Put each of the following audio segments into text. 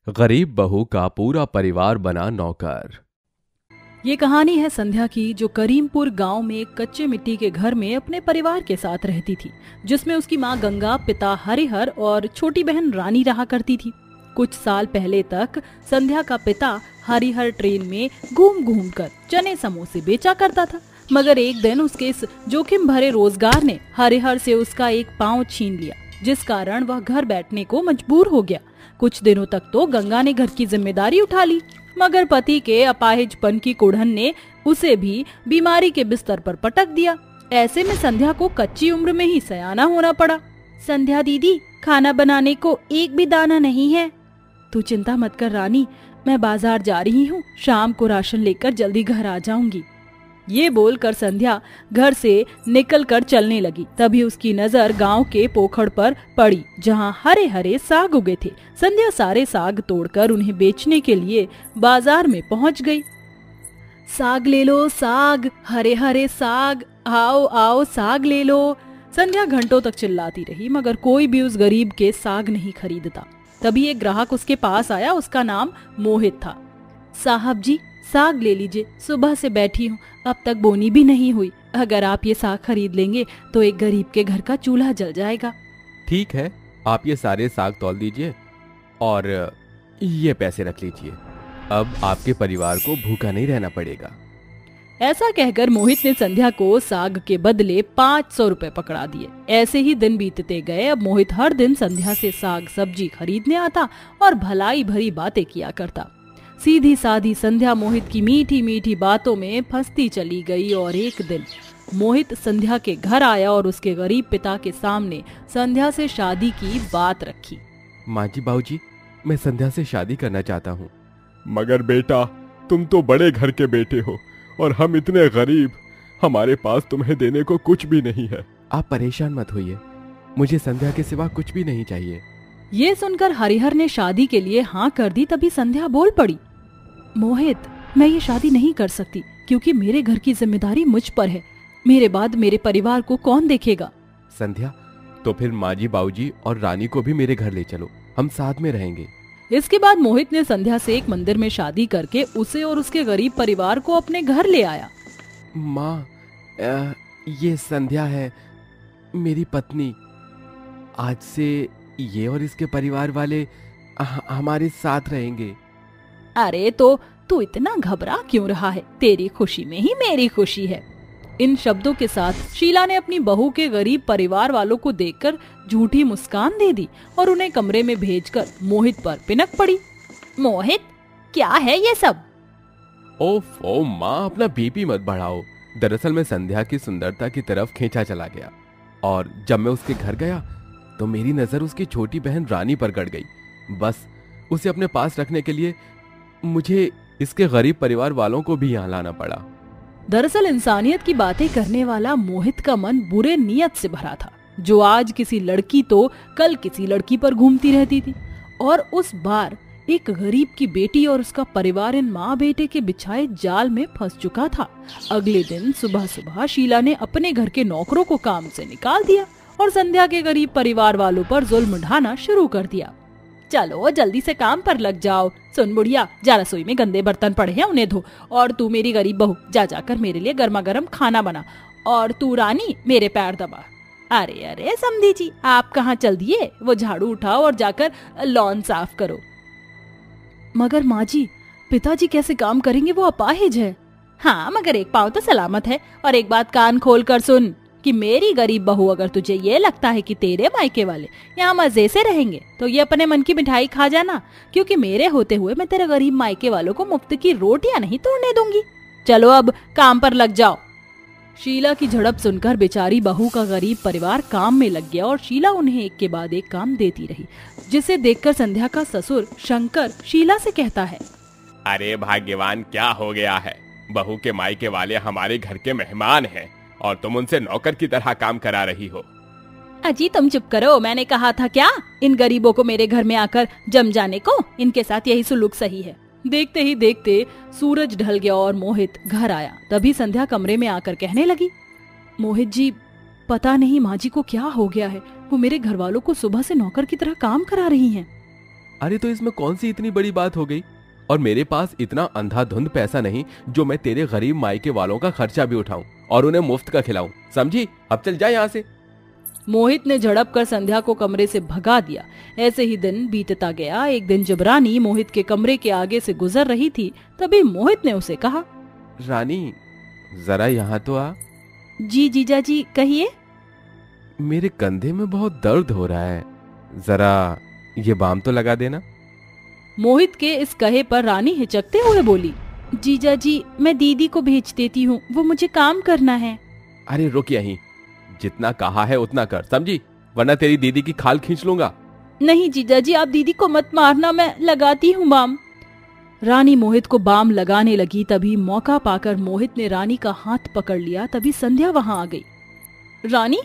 गरीब बहू का पूरा परिवार बना नौकर। ये कहानी है संध्या की, जो करीमपुर गांव में एक कच्चे मिट्टी के घर में अपने परिवार के साथ रहती थी, जिसमें उसकी माँ गंगा, पिता हरिहर और छोटी बहन रानी रहा करती थी। कुछ साल पहले तक संध्या का पिता हरिहर ट्रेन में घूम घूम कर चने समोसे बेचा करता था, मगर एक दिन उसके इस जोखिम भरे रोजगार ने हरिहर से उसका एक पाँव छीन लिया, जिस कारण वह घर बैठने को मजबूर हो गया। कुछ दिनों तक तो गंगा ने घर की जिम्मेदारी उठा ली, मगर पति के अपाहिजपन की कुड़हन ने उसे भी बीमारी के बिस्तर पर पटक दिया। ऐसे में संध्या को कच्ची उम्र में ही सयाना होना पड़ा। संध्या दीदी, खाना बनाने को एक भी दाना नहीं है। तू चिंता मत कर रानी, मैं बाजार जा रही हूँ, शाम को राशन लेकर जल्दी घर आ जाऊंगी। ये बोलकर संध्या घर से निकलकर चलने लगी। तभी उसकी नजर गांव के पोखर पर पड़ी, जहां हरे हरे साग उगे थे। संध्या सारे साग तोड़कर उन्हें बेचने के लिए बाजार में पहुंच गई। साग ले लो साग, हरे हरे साग, आओ आओ साग ले लो। संध्या घंटों तक चिल्लाती रही, मगर कोई भी उस गरीब के साग नहीं खरीदता। तभी एक ग्राहक उसके पास आया। उसका नाम मोहित था। साहब जी, साग ले लीजिए, सुबह से बैठी हूँ, अब तक बोनी भी नहीं हुई। अगर आप ये साग खरीद लेंगे तो एक गरीब के घर का चूल्हा जल जाएगा। ठीक है, आप ये सारे साग तौल दीजिए और ये पैसे रख लीजिए। अब आपके परिवार को भूखा नहीं रहना पड़ेगा। ऐसा कहकर मोहित ने संध्या को साग के बदले 500 रुपए पकड़ा दिए। ऐसे ही दिन बीतते गए। अब मोहित हर दिन संध्या से साग सब्जी खरीदने आता और भलाई भरी बातें किया करता। सीधी साधी संध्या मोहित की मीठी मीठी बातों में फंसती चली गई। और एक दिन मोहित संध्या के घर आया और उसके गरीब पिता के सामने संध्या से शादी की बात रखी। माँ जी, बाबूजी, मैं संध्या से शादी करना चाहता हूँ। मगर बेटा, तुम तो बड़े घर के बेटे हो और हम इतने गरीब, हमारे पास तुम्हें देने को कुछ भी नहीं है। आप परेशान मत होइए, मुझे संध्या के सिवा कुछ भी नहीं चाहिए। ये सुनकर हरिहर ने शादी के लिए हाँ कर दी। तभी संध्या बोल पड़ी, मोहित, मैं ये शादी नहीं कर सकती, क्योंकि मेरे घर की जिम्मेदारी मुझ पर है। मेरे बाद मेरे परिवार को कौन देखेगा? संध्या, तो फिर माँ जी, बाबूजी और रानी को भी मेरे घर ले चलो, हम साथ में रहेंगे। इसके बाद मोहित ने संध्या से एक मंदिर में शादी करके उसे और उसके गरीब परिवार को अपने घर ले आया। माँ, ये संध्या है, मेरी पत्नी। आज से ये और इसके परिवार वाले हमारे साथ रहेंगे। अरे तो तू इतना घबरा क्यों रहा है? तेरी खुशी में ही मेरी खुशी है। इन शब्दों के साथ शीला ने अपनी बहू के गरीब परिवार वालों को देखकर झूठी मुस्कान दे दी और उन्हें कमरे में भेजकर मोहित पर पिनक पड़ी। मोहित, क्या है ये सब? ओफो माँ, अपना बीपी मत बढ़ाओ। दरअसल मैं संध्या की सुंदरता की तरफ खींचा चला गया और जब मैं उसके घर गया तो मेरी नजर उसकी छोटी बहन रानी पर गड़ गई। बस उसे अपने पास रखने के लिए मुझे इसके गरीब परिवार वालों को भी यहाँ लाना पड़ा। दरअसल इंसानियत की बातें करने वाला मोहित का मन बुरे नियत से भरा था, जो आज किसी लड़की तो कल किसी लड़की पर घूमती रहती थी। और उस बार एक गरीब की बेटी और उसका परिवार इन माँ बेटे के बिछाए जाल में फंस चुका था। अगले दिन सुबह सुबह शीला ने अपने घर के नौकरों को काम से निकाल दिया और संध्या के गरीब परिवार वालों पर जुल्म ढाना शुरू कर दिया। चलो जल्दी से काम पर लग जाओ। सुन बुढ़िया, जा रसोई में गंदे बर्तन पड़े हैं, उन्हें धो। और तू मेरी गरीब बहू, जा जाकर मेरे लिए गर्मा गर्म खाना बना। और तू रानी, मेरे पैर दबा। अरे अरे समधी जी, आप कहाँ चल दिए? वो झाड़ू उठाओ और जाकर लॉन साफ करो। मगर माँ जी, पिताजी कैसे काम करेंगे? वो अपाहिज है। हाँ, मगर एक पाँव तो सलामत है। और एक बात कान खोल कर सुन कि मेरी गरीब बहू, अगर तुझे ये लगता है कि तेरे मायके वाले यहाँ मजे से रहेंगे तो ये अपने मन की मिठाई खा जाना, क्योंकि मेरे होते हुए मैं तेरे गरीब मायके वालों को मुफ्त की रोटियां नहीं तोड़ने दूंगी। चलो अब काम पर लग जाओ। शीला की झड़प सुनकर बेचारी बहू का गरीब परिवार काम में लग गया और शीला उन्हें एक के बाद एक काम देती रही, जिसे देखकर संध्या का ससुर शंकर शीला से कहता है, अरे भाग्यवान, क्या हो गया है? बहू के मायके वाले हमारे घर के मेहमान हैं और तुम उनसे नौकर की तरह काम करा रही हो। अजी तुम चुप करो, मैंने कहा था क्या इन गरीबों को मेरे घर में आकर जम जाने को? इनके साथ यही सुलूक सही है। देखते ही देखते सूरज ढल गया और मोहित घर आया। तभी संध्या कमरे में आकर कहने लगी, मोहित जी, पता नहीं माँ जी को क्या हो गया है, वो मेरे घर वालों को सुबह से नौकर की तरह काम करा रही हैं। अरे तो इसमें कौन सी इतनी बड़ी बात हो गई? और मेरे पास इतना अंधाधुंध पैसा नहीं जो मैं तेरे गरीब मायके वालों का खर्चा भी उठाऊं और उन्हें मुफ्त का खिलाऊं, समझी? अब चल जा यहाँ से। मोहित ने झड़प कर संध्या को कमरे से भगा दिया। ऐसे ही दिन बीतता गया। एक दिन जब रानी मोहित के कमरे के आगे से गुजर रही थी, तभी मोहित ने उसे कहा, रानी जरा यहाँ तो आ। जी जीजा जी, कहिए। मेरे कंधे में बहुत दर्द हो रहा है, जरा ये बाम तो लगा देना। मोहित के इस कहे पर रानी हिचकते हुए बोली, जीजा जी मैं दीदी को भेज देती हूँ, वो मुझे काम करना है। अरे रुक यहीं, जितना कहा है उतना कर, समझी? वरना तेरी दीदी की खाल खींच लूंगा। नहीं जीजा जी, आप दीदी को मत मारना, मैं लगाती हूँ बाम। रानी मोहित को बाम लगाने लगी। तभी मौका पाकर मोहित ने रानी का हाथ पकड़ लिया। तभी संध्या वहां आ गई। रानी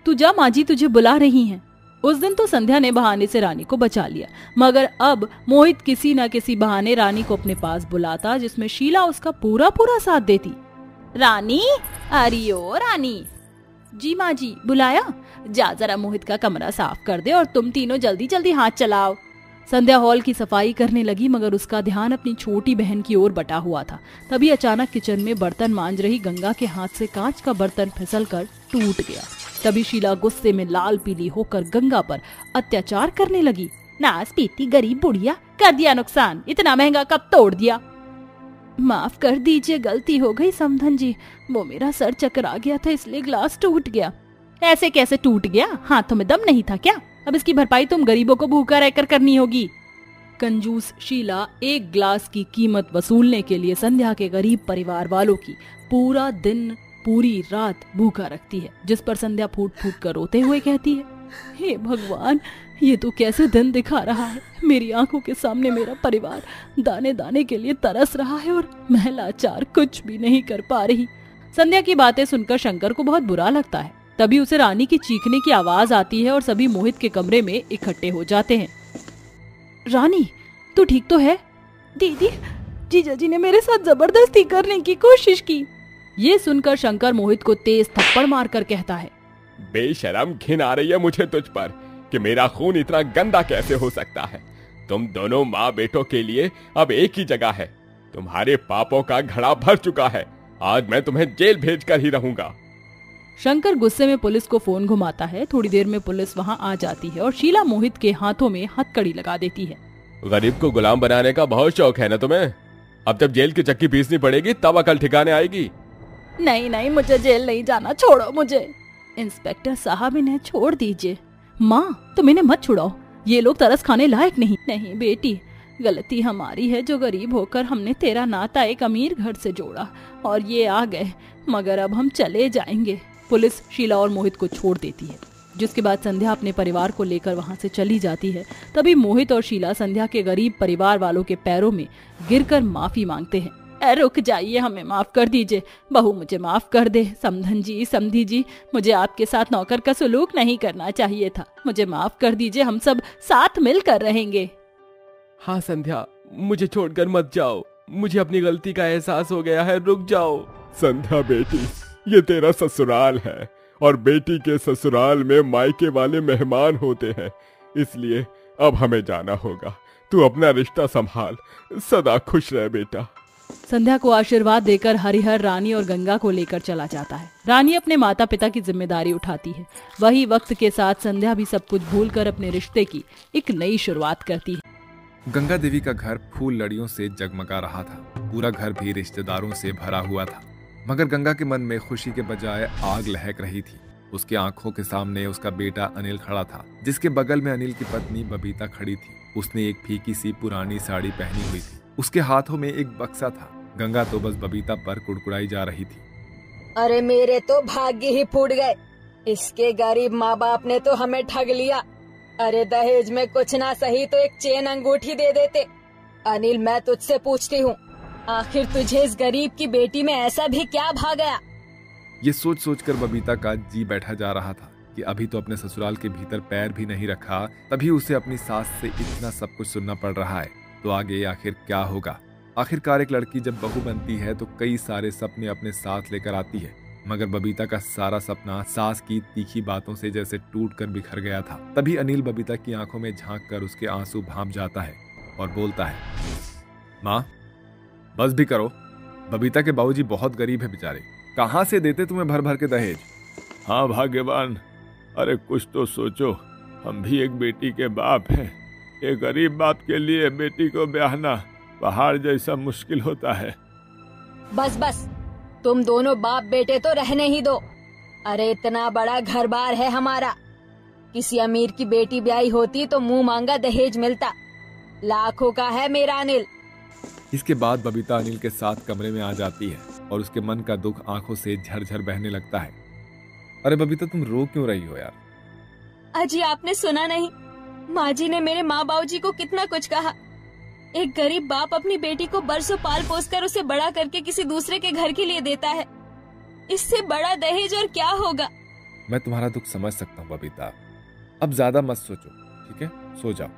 तू जा, माँ जी तुझे बुला रही हैं। उस दिन तो संध्या ने बहाने से रानी को बचा लिया, मगर अब मोहित किसी न किसी बहाने रानी को अपने पास बुलाता, जिसमें शीला उसका पूरा पूरा साथ देती। रानी, अरे ओ रानी। जी माँ जी, बुलाया? जा जरा मोहित का कमरा साफ कर दे और तुम तीनों जल्दी जल्दी हाथ चलाओ। संध्या हॉल की सफाई करने लगी, मगर उसका ध्यान अपनी छोटी बहन की ओर बटा हुआ था। तभी अचानक किचन में बर्तन मांज रही गंगा के हाथ से कांच का बर्तन फिसलकर टूट गया। तभी शीला गुस्से में लाल पीली होकर गंगा पर अत्याचार करने लगी। नास पीती गरीब बुढ़िया, कर दिया नुकसान, इतना महंगा कप तोड़ दिया। माफ कर दीजिए, गलती हो गई समधन जी, वो मेरा सर चकरा गया था इसलिए ग्लास टूट गया। ऐसे कैसे टूट गया? हाथों में दम नहीं था क्या? अब इसकी भरपाई तुम गरीबों को भूखा रहकर करनी होगी। कंजूस शीला एक ग्लास की कीमत वसूलने के लिए संध्या के गरीब परिवार वालों की पूरा दिन पूरी रात भूखा रखती है, जिस पर संध्या फूट फूट कर रोते हुए कहती है, हे भगवान, ये तो कैसे दिन दिखा रहा है। मेरी आंखों के सामने मेरा परिवार दाने दाने के लिए तरस रहा है और मैं लाचार कुछ भी नहीं कर पा रही। संध्या की बातें सुनकर शंकर को बहुत बुरा लगता है। तभी उसे रानी की चीखने की आवाज आती है और सभी मोहित के कमरे में इकट्ठे हो जाते हैं। रानी तू ठीक तो है? दीदी, जीजा जी ने मेरे साथ जबरदस्ती करने की कोशिश की। ये सुनकर शंकर मोहित को तेज थप्पड़ मारकर कहता है, बेशरम, घिन आ रही है मुझे तुझ पर कि मेरा खून इतना गंदा कैसे हो सकता है। तुम दोनों माँ बेटों के लिए अब एक ही जगह है। तुम्हारे पापों का घड़ा भर चुका है। आज मैं तुम्हें जेल भेज कर ही रहूंगा। शंकर गुस्से में पुलिस को फोन घुमाता है। थोड़ी देर में पुलिस वहां आ जाती है और शीला मोहित के हाथों में हथकड़ी लगा देती है। गरीब को गुलाम बनाने का बहुत शौक है ना तुम्हें? अब जब जेल की चक्की पीसनी पड़ेगी तब अकल ठिकाने आएगी। नहीं नहीं, मुझे जेल नहीं जाना, छोड़ो मुझे। इंस्पेक्टर साहब इन्हें छोड़ दीजिए। माँ तुम इन्हें मत छुड़ाओ, ये लोग तरस खाने लायक नहीं। नहीं बेटी, गलती हमारी है जो गरीब होकर हमने तेरा नाता एक अमीर घर से जोड़ा और ये आ गए, मगर अब हम चले जाएंगे। पुलिस शीला और मोहित को छोड़ देती है, जिसके बाद संध्या अपने परिवार को लेकर वहां से चली जाती है। तभी मोहित और शीला संध्या के गरीब परिवार वालों के पैरों में गिरकर माफी मांगते हैं। रुक जाइए, हमें माफ कर दीजिए, बहू मुझे माफ कर दे। समधन जी, समधी जी, मुझे आपके साथ नौकर का सलूक नहीं करना चाहिए था, मुझे माफ कर दीजिए, हम सब साथ मिलकर रहेंगे। हाँ संध्या, मुझे छोड़कर मत जाओ, मुझे अपनी गलती का एहसास हो गया है, रुक जाओ। संध्या बेटी, ये तेरा ससुराल है और बेटी के ससुराल में मायके वाले मेहमान होते हैं, इसलिए अब हमें जाना होगा। तू अपना रिश्ता संभाल, सदा खुश रह बेटा। संध्या को आशीर्वाद देकर हरिहर रानी और गंगा को लेकर चला जाता है। रानी अपने माता पिता की जिम्मेदारी उठाती है। वही वक्त के साथ संध्या भी सब कुछ भूलकर अपने रिश्ते की एक नई शुरुआत करती है। गंगा देवी का घर फूल लड़ियों से जगमगा रहा था। पूरा घर भी रिश्तेदारों से भरा हुआ था, मगर गंगा के मन में खुशी के बजाय आग लहक रही थी। उसकी आंखों के सामने उसका बेटा अनिल खड़ा था, जिसके बगल में अनिल की पत्नी बबीता खड़ी थी। उसने एक फीकी सी पुरानी साड़ी पहनी हुई थी, उसके हाथों में एक बक्सा था। गंगा तो बस बबीता पर कुड़कुड़ाई जा रही थी। अरे मेरे तो भाग्य ही फूट गए, इसके गरीब माँ बाप ने तो हमें ठग लिया। अरे दहेज में कुछ ना सही तो एक चेन अंगूठी दे देते। अनिल, मैं तुझसे पूछती हूँ, आखिर तुझे इस गरीब की बेटी में ऐसा भी क्या भा गया? ये सोच सोच कर बबीता का जी बैठा जा रहा था कि अभी तो अपने ससुराल के भीतर पैर भी नहीं रखा, तभी उसे अपनी सास से इतना सब कुछ सुनना पड़ रहा है। तो आगे आखिर क्या होगा? आखिरकार एक लड़की जब बहू बनती है तो कई सारे सपने अपने साथ लेकर आती है, मगर बबीता का सारा सपना सास की तीखी बातों से जैसे टूटकर बिखर गया था। तभी अनिल बबीता की आंखों में झांककर उसके आंसू भांप जाता है और बोलता है, माँ बस भी करो, बबीता के बाबूजी बहुत गरीब है बेचारे, कहाँ से देते तुम्हें भर भर के दहेज। हाँ भाग्यवान, अरे कुछ तो सोचो, हम भी एक बेटी के बाप हैं। एक गरीब बाप के लिए बेटी को ब्याहना पहाड़ जैसा मुश्किल होता है। बस बस, तुम दोनों बाप बेटे तो रहने ही दो। अरे इतना बड़ा घर बार है हमारा, किसी अमीर की बेटी ब्याही होती तो मुंह मांगा दहेज मिलता। लाखों का है मेरा अनिल। इसके बाद बबीता अनिल के साथ कमरे में आ जाती है और उसके मन का दुख आंखों से झरझर बहने लगता है। अरे बबीता तुम रो क्यों रही हो यार? अजी आपने सुना नहीं, माँ जी ने मेरे माँ बाबूजी को कितना कुछ कहा। एक गरीब बाप अपनी बेटी को बरसों पाल पोस कर उसे बड़ा करके किसी दूसरे के घर के लिए देता है, इससे बड़ा दहेज और क्या होगा। मैं तुम्हारा दुख समझ सकता हूँ बबीता, अब ज्यादा मत सोचो, ठीक है, सो जाओ।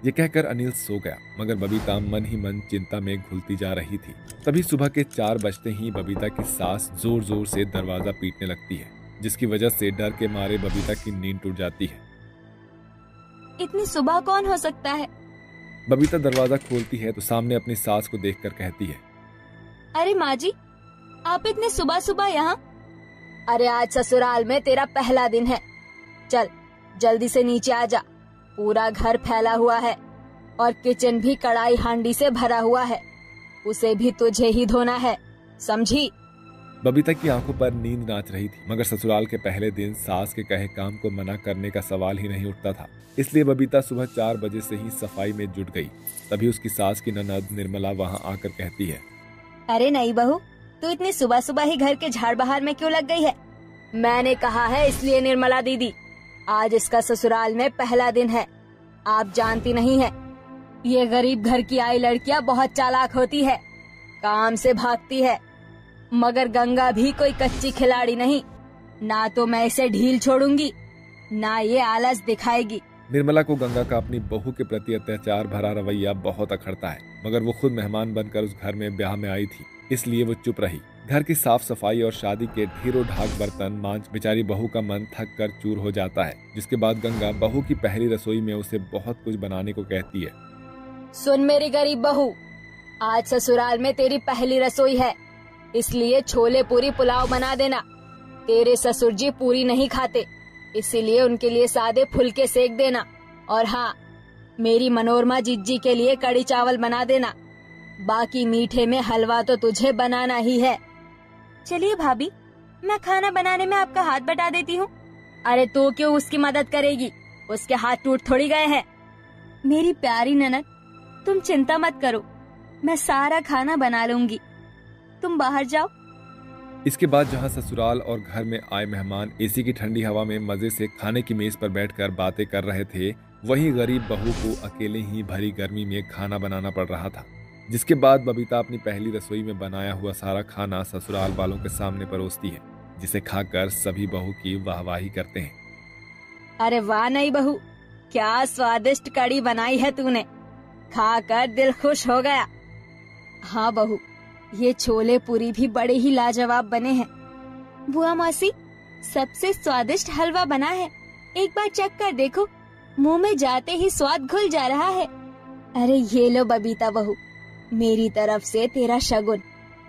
ये कहकर अनिल सो गया, मगर बबीता मन ही मन चिंता में घुलती जा रही थी। तभी सुबह के 4 बजते ही बबीता की सास जोर जोर से दरवाजा पीटने लगती है, जिसकी वजह से डर के मारे बबीता की नींद टूट जाती है। इतनी सुबह कौन हो सकता है? बबीता दरवाजा खोलती है तो सामने अपनी सास को देखकर कहती है, अरे माँ जी, आप इतने सुबह सुबह यहाँ? अरे आज ससुराल में तेरा पहला दिन है, चल जल्दी से नीचे आ जा। पूरा घर फैला हुआ है और किचन भी कढ़ाई हांडी से भरा हुआ है, उसे भी तुझे ही धोना है, समझी? बबीता की आंखों पर नींद नाच रही थी, मगर ससुराल के पहले दिन सास के कहे काम को मना करने का सवाल ही नहीं उठता था। इसलिए बबीता सुबह 4 बजे से ही सफाई में जुट गई। तभी उसकी सास की ननद निर्मला वहां आकर कहती है, अरे नहीं बहू, तू इतनी सुबह सुबह ही घर के झाड़ बहार में क्यों लग गई है? मैंने कहा है इसलिए निर्मला दीदी, आज इसका ससुराल में पहला दिन है। आप जानती नहीं है, ये गरीब घर की आई लड़कियां बहुत चालाक होती है, काम से भागती है। मगर गंगा भी कोई कच्ची खिलाड़ी नहीं, ना तो मैं इसे ढील छोड़ूंगी, ना ये आलस दिखाएगी। निर्मला को गंगा का अपनी बहू के प्रति अत्याचार भरा रवैया बहुत अखरता है, मगर वो खुद मेहमान बनकर उस घर में ब्याह में आई थी, इसलिए वो चुप रही। घर की साफ सफाई और शादी के ढेरों ढाक बर्तन मांझ बेचारी बहू का मन थक कर चूर हो जाता है। जिसके बाद गंगा बहू की पहली रसोई में उसे बहुत कुछ बनाने को कहती है। सुन मेरी गरीब बहू, आज ससुराल में तेरी पहली रसोई है, इसलिए छोले पूरी पुलाव बना देना। तेरे ससुर जी पूरी नहीं खाते, इसीलिए उनके लिए सादे फुलके सेक देना। और हाँ, मेरी मनोरमा जिज्जी के लिए कड़ी चावल बना देना। बाकी मीठे में हलवा तो तुझे बनाना ही है। चलिए भाभी, मैं खाना बनाने में आपका हाथ बटा देती हूँ। अरे तू क्यों उसकी मदद करेगी, उसके हाथ टूट थोड़ी गए हैं। मेरी प्यारी ननद, तुम चिंता मत करो, मैं सारा खाना बना लूंगी, तुम बाहर जाओ। इसके बाद जहां ससुराल और घर में आए मेहमान एसी की ठंडी हवा में मजे से खाने की मेज पर बैठकर बातें कर रहे थे, वहीं गरीब बहू को अकेले ही भरी गर्मी में खाना बनाना पड़ रहा था। जिसके बाद बबीता अपनी पहली रसोई में बनाया हुआ सारा खाना ससुराल वालों के सामने परोसती है, जिसे खाकर सभी बहू की वाहवाही करते हैं। अरे वाह नई बहू, क्या स्वादिष्ट कड़ी बनाई है तूने, खाकर दिल खुश हो गया। हाँ बहू, ये छोले पूरी भी बड़े ही लाजवाब बने हैं। बुआ मौसी, सबसे स्वादिष्ट हलवा बना है, एक बार चख कर देखो, मुंह में जाते ही स्वाद घुल जा रहा है। अरे ये लो बबीता बहू, मेरी तरफ से तेरा शगुन।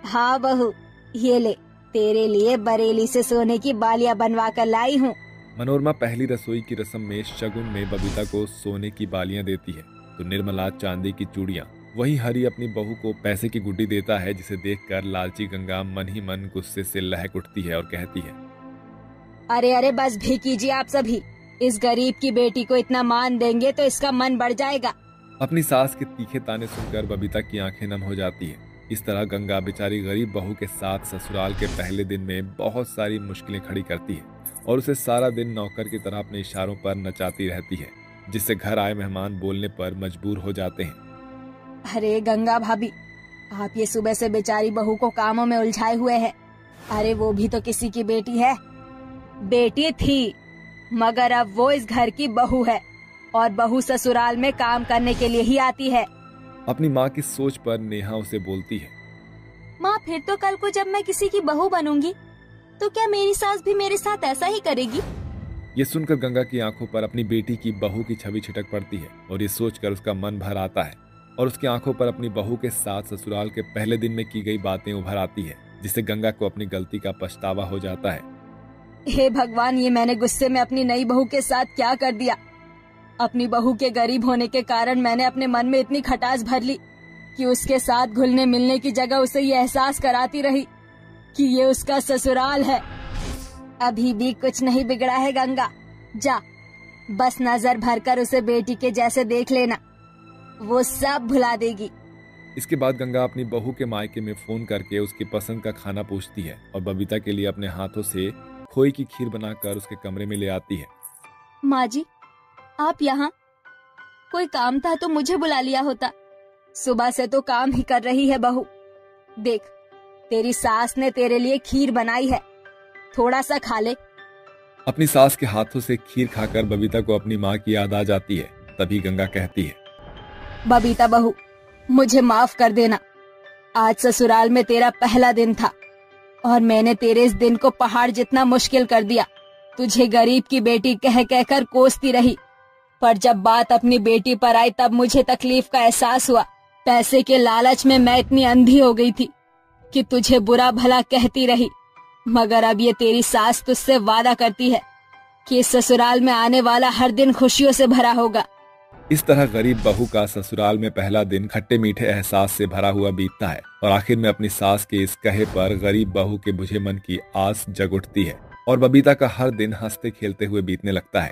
हाँ बहू, ये ले, तेरे लिए बरेली से सोने की बालियां बनवा कर लाई हूँ। मनोरमा पहली रसोई की रस्म में शगुन में बबीता को सोने की बालियां देती है, तो निर्मला चांदी की चूड़ियां। वहीं हरी अपनी बहू को पैसे की गुड्डी देता है, जिसे देखकर लालची गंगा मन ही मन गुस्से से लहक उठती है और कहती है, अरे अरे बस भी कीजिए आप सभी, इस गरीब की बेटी को इतना मान देंगे तो इसका मन बढ़ जाएगा। अपनी सास के तीखे ताने सुनकर बबीता की आंखें नम हो जाती है। इस तरह गंगा बेचारी गरीब बहू के साथ ससुराल के पहले दिन में बहुत सारी मुश्किलें खड़ी करती है और उसे सारा दिन नौकर की तरह अपने इशारों पर नचाती रहती है, जिससे घर आए मेहमान बोलने पर मजबूर हो जाते हैं। अरे गंगा भाभी, आप ये सुबह से बेचारी बहू को कामों में उलझाए हुए हैं। अरे वो भी तो किसी की बेटी है, बेटी थी, मगर अब वो इस घर की बहू है और बहू ससुराल में काम करने के लिए ही आती है। अपनी माँ की सोच पर नेहा उसे बोलती है, माँ फिर तो कल को जब मैं किसी की बहू बनूंगी तो क्या मेरी सास भी मेरे साथ ऐसा ही करेगी? ये सुनकर गंगा की आंखों पर अपनी बेटी की बहू की छवि छिटक पड़ती है और ये सोचकर उसका मन भर आता है और उसकी आंखों पर अपनी बहू के साथ ससुराल के पहले दिन में की गई बातें उभर आती है, जिससे गंगा को अपनी गलती का पछतावा हो जाता है। हे भगवान, ये मैंने गुस्से में अपनी नई बहू के साथ क्या कर दिया। अपनी बहू के गरीब होने के कारण मैंने अपने मन में इतनी खटास भर ली कि उसके साथ घुलने मिलने की जगह उसे ये एहसास कराती रही कि ये उसका ससुराल है। अभी भी कुछ नहीं बिगड़ा है गंगा, जा बस नजर भरकर उसे बेटी के जैसे देख लेना, वो सब भुला देगी। इसके बाद गंगा अपनी बहू के मायके में फोन करके उसकी पसंद का खाना पूछती है और बबीता के लिए अपने हाथों से खोए की खीर बनाकर उसके कमरे में ले आती है। माँ जी, आप यहाँ? कोई काम था तो मुझे बुला लिया होता। सुबह से तो काम ही कर रही है बहू। देख, तेरी सास ने तेरे लिए खीर बनाई है, थोड़ा सा खा ले। अपनी सास के हाथों से खीर खाकर बबीता को अपनी माँ की याद आ जाती है। तभी गंगा कहती है, बबीता बहू, मुझे माफ कर देना। आज ससुराल में तेरा पहला दिन था और मैंने तेरे इस दिन को पहाड़ जितना मुश्किल कर दिया। तुझे गरीब की बेटी कह कहकर कोसती रही, पर जब बात अपनी बेटी पर आई तब मुझे तकलीफ का एहसास हुआ। पैसे के लालच में मैं इतनी अंधी हो गई थी कि तुझे बुरा भला कहती रही, मगर अब ये तेरी सास तुझसे वादा करती है कि इस ससुराल में आने वाला हर दिन खुशियों से भरा होगा। इस तरह गरीब बहू का ससुराल में पहला दिन खट्टे मीठे एहसास से भरा हुआ बीतता है और आखिर में अपनी सास के इस कहे पर गरीब बहू के बुझे मन की आस जग उठती है और बबीता का हर दिन हंसते खेलते हुए बीतने लगता है।